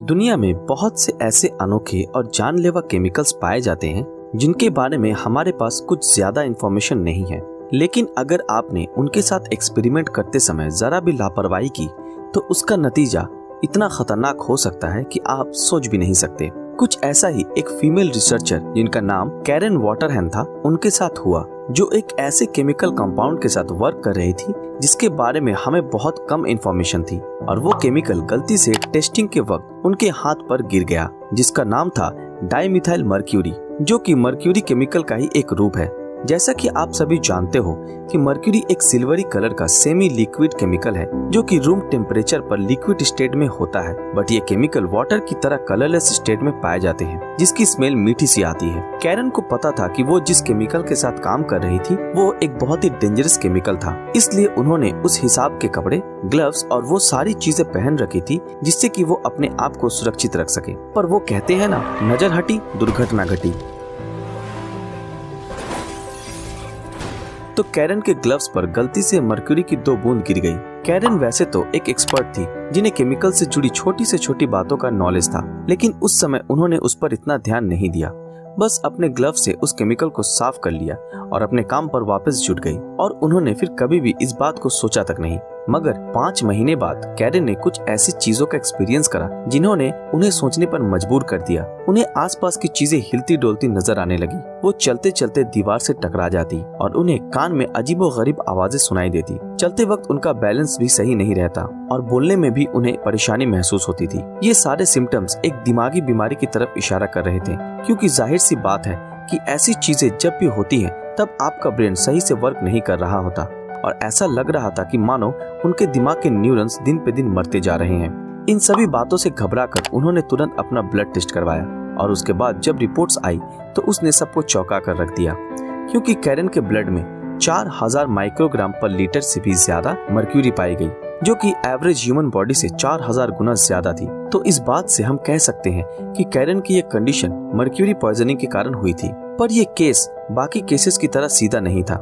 दुनिया में बहुत से ऐसे अनोखे और जानलेवा केमिकल्स पाए जाते हैं जिनके बारे में हमारे पास कुछ ज्यादा इंफॉर्मेशन नहीं है। लेकिन अगर आपने उनके साथ एक्सपेरिमेंट करते समय जरा भी लापरवाही की तो उसका नतीजा इतना खतरनाक हो सकता है कि आप सोच भी नहीं सकते। कुछ ऐसा ही एक फीमेल रिसर्चर जिनका नाम कैरेन वॉटरहैन था, उनके साथ हुआ, जो एक ऐसे केमिकल कंपाउंड के साथ वर्क कर रही थी जिसके बारे में हमें बहुत कम इंफॉर्मेशन थी। और वो केमिकल गलती से टेस्टिंग के वक्त उनके हाथ पर गिर गया, जिसका नाम था डाइमिथाइल मर्क्यूरी, जो कि मर्क्यूरी केमिकल का ही एक रूप है। जैसा कि आप सभी जानते हो कि मर्क्यूरी एक सिल्वरी कलर का सेमी लिक्विड केमिकल है जो कि रूम टेम्परेचर पर लिक्विड स्टेट में होता है, बट ये केमिकल वाटर की तरह कलरलेस स्टेट में पाए जाते हैं, जिसकी स्मेल मीठी सी आती है। कैरन को पता था कि वो जिस केमिकल के साथ काम कर रही थी वो एक बहुत ही डेंजरस केमिकल था, इसलिए उन्होंने उस हिसाब के कपड़े, ग्लव्स और वो सारी चीजें पहन रखी थी जिससे कि वो अपने आप को सुरक्षित रख सके। पर वो कहते हैं ना, नजर हटी दुर्घटना घटी। तो कैरन के ग्लव्स पर गलती से मर्क्यूरी की 2 बूंद गिर गई। कैरन वैसे तो एक एक्सपर्ट थी जिन्हें केमिकल से जुड़ी छोटी से छोटी बातों का नॉलेज था, लेकिन उस समय उन्होंने उस पर इतना ध्यान नहीं दिया। बस अपने ग्लव से उस केमिकल को साफ कर लिया और अपने काम पर वापस जुट गई, और उन्होंने फिर कभी भी इस बात को सोचा तक नहीं। मगर 5 महीने बाद कैरन ने कुछ ऐसी चीजों का एक्सपीरियंस करा जिन्होंने उन्हें सोचने पर मजबूर कर दिया। उन्हें आसपास की चीजें हिलती डोलती नजर आने लगी। वो चलते चलते दीवार से टकरा जाती और उन्हें कान में अजीबोगरीब आवाजें सुनाई देती। चलते वक्त उनका बैलेंस भी सही नहीं रहता और बोलने में भी उन्हें परेशानी महसूस होती थी। ये सारे सिम्टम्स एक दिमागी बीमारी की तरफ इशारा कर रहे थे, क्योंकि जाहिर सी बात है कि ऐसी चीजें जब भी होती हैं तब आपका ब्रेन सही से वर्क नहीं कर रहा होता, और ऐसा लग रहा था कि मानो उनके दिमाग के न्यूरॉन्स दिन पे दिन मरते जा रहे हैं। इन सभी बातों से घबराकर उन्होंने तुरंत अपना ब्लड टेस्ट करवाया, और उसके बाद जब रिपोर्ट्स आई तो उसने सबको चौंका कर रख दिया, क्योंकि कैरन के ब्लड में 4000 माइक्रोग्राम पर लीटर से भी ज्यादा मर्क्यूरी पाई गई, जो कि एवरेज ह्यूमन बॉडी से 4000 गुना ज्यादा थी। तो इस बात से हम कह सकते हैं कि कैरन की ये कंडीशन मर्क्यूरी पॉइजनिंग के कारण हुई थी। पर ये केस बाकी केसेस की तरह सीधा नहीं था।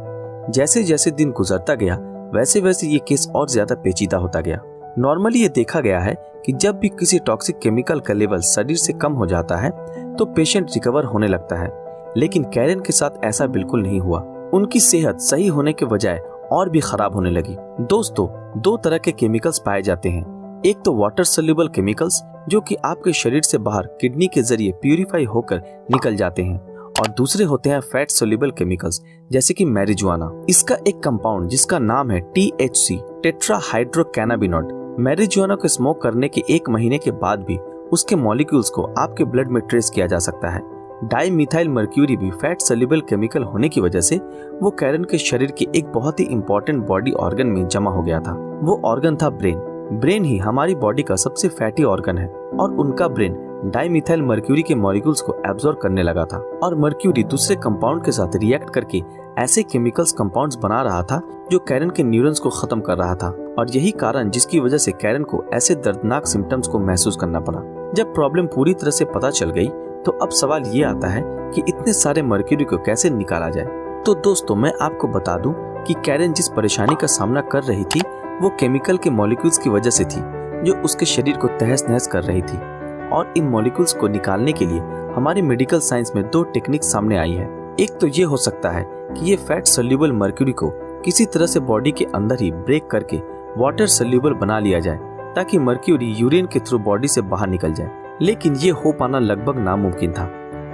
जैसे जैसे दिन गुजरता गया वैसे वैसे ये केस और ज्यादा पेचीदा होता गया। नॉर्मली ये देखा गया है कि जब भी किसी टॉक्सिक केमिकल का लेवल शरीर से कम हो जाता है तो पेशेंट रिकवर होने लगता है, लेकिन कैरन के साथ ऐसा बिल्कुल नहीं हुआ। उनकी सेहत सही होने के बजाय और भी खराब होने लगी। दोस्तों, 2 तरह के केमिकल्स पाए जाते हैं। एक तो वाटर सोल्यूबल केमिकल्स, जो कि आपके शरीर से बाहर किडनी के जरिए प्यूरिफाई होकर निकल जाते हैं, और दूसरे होते हैं फैट सोल्यूबल केमिकल्स, जैसे कि मैरिजुआना। इसका एक कंपाउंड जिसका नाम है THC, टेट्राहाइड्रोकैनाबिनॉइड। मैरिजुआना को स्मोक करने के 1 महीने के बाद भी उसके मॉलिक्यूल्स को आपके ब्लड में ट्रेस किया जा सकता है। डाइमिथाइल मर्क्यूरी भी फैट सोल्यूबल केमिकल होने की वजह से वो कैरन के शरीर के एक बहुत ही इंपॉर्टेंट बॉडी ऑर्गन में जमा हो गया था। वो ऑर्गन था ब्रेन। ब्रेन ही हमारी बॉडी का सबसे फैटी ऑर्गन है, और उनका ब्रेन डाइमिथाइल मर्क्यूरी के मॉलिक्यूल्स को एब्जॉर्ब करने लगा था, और मर्क्यूरी दूसरे कंपाउंड के साथ रिएक्ट करके ऐसे केमिकल्स कंपाउंड्स बना रहा था जो कैरन के न्यूरॉन्स को खत्म कर रहा था, और यही कारण जिसकी वजह से कैरन को ऐसे दर्दनाक सिम्टम्स को महसूस करना पड़ा। जब प्रॉब्लम पूरी तरह से पता चल गई तो अब सवाल ये आता है कि इतने सारे मर्क्यूरी को कैसे निकाला जाए। तो दोस्तों, मैं आपको बता दूं कि कैरन जिस परेशानी का सामना कर रही थी वो केमिकल के मॉलिक्यूल्स की वजह से थी, जो उसके शरीर को तहस नहस कर रही थी। और इन मॉलिक्यूल्स को निकालने के लिए हमारी मेडिकल साइंस में 2 टेक्निक सामने आई है। एक तो ये हो सकता है कि ये फैट सोल्यूबल मर्क्यूरी को किसी तरह से बॉडी के अंदर ही ब्रेक करके वाटर सोल्यूबल बना लिया जाए, ताकि मर्क्यूरी यूरिन के थ्रू बॉडी से बाहर निकल जाए। लेकिन ये हो पाना लगभग नामुमकिन था,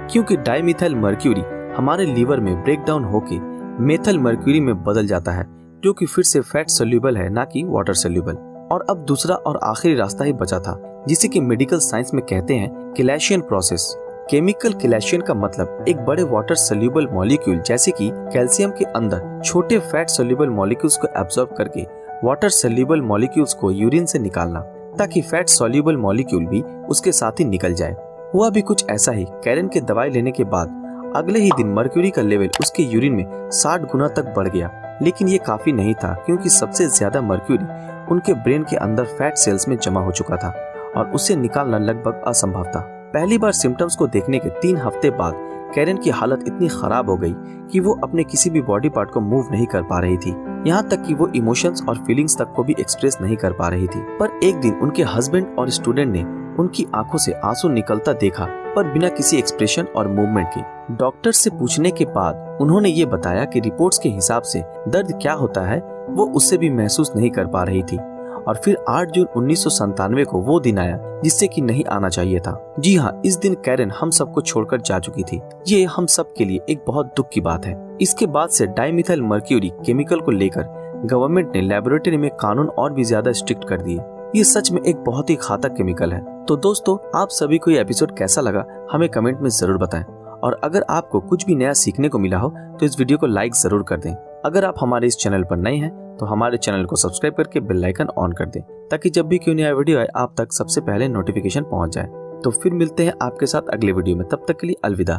क्योंकि डाइमिथाइल मर्क्यूरी हमारे लीवर में ब्रेक डाउन होके मेथल मर्क्यूरी में बदल जाता है, जो कि फिर से फैट सोल्यूबल है, ना कि वाटर सोल्यूबल। और अब दूसरा और आखिरी रास्ता ही बचा था, जिसे कि मेडिकल साइंस में कहते हैं किलेशियन प्रोसेस। केमिकल किलेशियन का मतलब एक बड़े वाटर सोल्यूबल मॉलिक्यूल जैसे कि कैल्शियम के अंदर छोटे फैट सोल्यूबल मॉलिक्यूल्स को एब्जॉर्ब करके वाटर सोल्यूबल मॉलिक्यूल्स को यूरिन से निकालना, ताकि फैट सोल्यूबल मॉलिक्यूल भी उसके साथ ही निकल जाए। हुआ भी कुछ ऐसा ही। कैरन के दवाई लेने के बाद अगले ही दिन मर्क्यूरी का लेवल उसके यूरिन में 60 गुना तक बढ़ गया, लेकिन ये काफी नहीं था, क्योंकि सबसे ज्यादा मर्क्यूरी उनके ब्रेन के अंदर फैट सेल्स में जमा हो चुका था और उसे निकालना लगभग असंभव था। पहली बार सिम्टम्स को देखने के 3 हफ्ते बाद कैरन की हालत इतनी खराब हो गई कि वो अपने किसी भी बॉडी पार्ट को मूव नहीं कर पा रही थी, यहाँ तक कि वो इमोशंस और फीलिंग्स तक को भी एक्सप्रेस नहीं कर पा रही थी। पर एक दिन उनके हस्बैंड और स्टूडेंट ने उनकी आंखों से आंसू निकलता देखा, पर बिना किसी एक्सप्रेशन और मूवमेंट के। डॉक्टर से पूछने के बाद उन्होंने ये बताया कि रिपोर्ट्स के हिसाब से दर्द क्या होता है वो उससे भी महसूस नहीं कर पा रही थी। और फिर 8 जून 1997 को वो दिन आया जिससे कि नहीं आना चाहिए था। जी हाँ, इस दिन कैरन हम सबको छोड़कर जा चुकी थी। ये हम सब के लिए एक बहुत दुख की बात है। इसके बाद से डाइमिथाइल मर्क्यूरी केमिकल को लेकर गवर्नमेंट ने लेबोरेटरी में कानून और भी ज्यादा स्ट्रिक्ट कर दिए। ये सच में एक बहुत ही घातक केमिकल है। तो दोस्तों, आप सभी को ये एपिसोड कैसा लगा हमें कमेंट में जरूर बताएं। और अगर आपको कुछ भी नया सीखने को मिला हो तो इस वीडियो को लाइक जरूर कर दें। अगर आप हमारे इस चैनल पर नए हैं तो हमारे चैनल को सब्सक्राइब करके बेल आइकन ऑन कर दें, ताकि जब भी कोई नया वीडियो आए आप तक सबसे पहले नोटिफिकेशन पहुंच जाए। तो फिर मिलते हैं आपके साथ अगले वीडियो में, तब तक के लिए अलविदा।